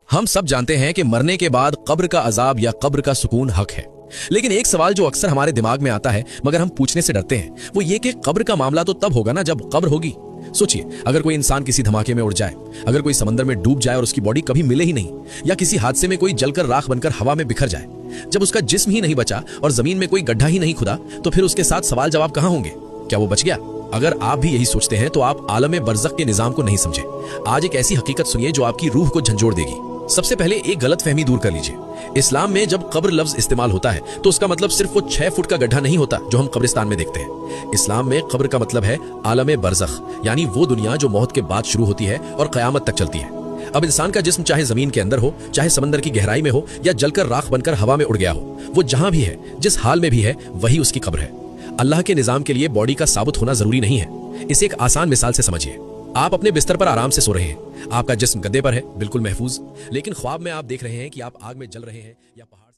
हम सब जानते हैं कि मरने के बाद कब्र का अजाब या कब्र का सुकून हक है, लेकिन एक सवाल जो अक्सर हमारे दिमाग में आता है मगर हम पूछने से डरते हैं वो ये कि कब्र का मामला तो तब होगा ना जब कब्र होगी। सोचिए, अगर कोई इंसान किसी धमाके में उड़ जाए, अगर कोई समंदर में डूब जाए और उसकी बॉडी कभी मिले ही नहीं, या किसी हादसे में कोई जलकर राख बनकर हवा में बिखर जाए, जब उसका जिस्म ही नहीं बचा और जमीन में कोई गड्ढा ही नहीं खुदा, तो फिर उसके साथ सवाल जवाब कहां होंगे? क्या वो बच गया? अगर आप भी यही सोचते हैं तो आप आलम बरज़ख के निजाम को नहीं समझे। आज एक ऐसी हकीकत सुनिए जो आपकी रूह को झंझोड़ देगी। सबसे पहले एक गलत फहमी दूर कर लीजिए। इस्लाम में जब कब्र लफ्ज इस्तेमाल होता है तो उसका मतलब सिर्फ वो 6 फुट का गड्ढा नहीं होता जो हम कब्रिस्तान में देखते हैं। इस्लाम में कब्र का मतलब है आलम बरज़ख, यानी वो दुनिया जो मौत के बाद शुरू होती है और क़यामत तक चलती है। अब इंसान का जिस्म चाहे जमीन के अंदर हो, चाहे समंदर की गहराई में हो, या जलकर राख बनकर हवा में उड़ गया हो, वो जहां भी है, जिस हाल में भी है, वही उसकी कब्र है। अल्लाह के निजाम के लिए बॉडी का साबुत होना जरूरी नहीं है। इसे एक आसान मिसाल से समझिए। आप अपने बिस्तर पर आराम से सो रहे हैं, आपका जिस्म गद्दे पर है, बिल्कुल महफूज, लेकिन ख्वाब में आप देख रहे हैं कि आप आग में जल रहे हैं या पहाड़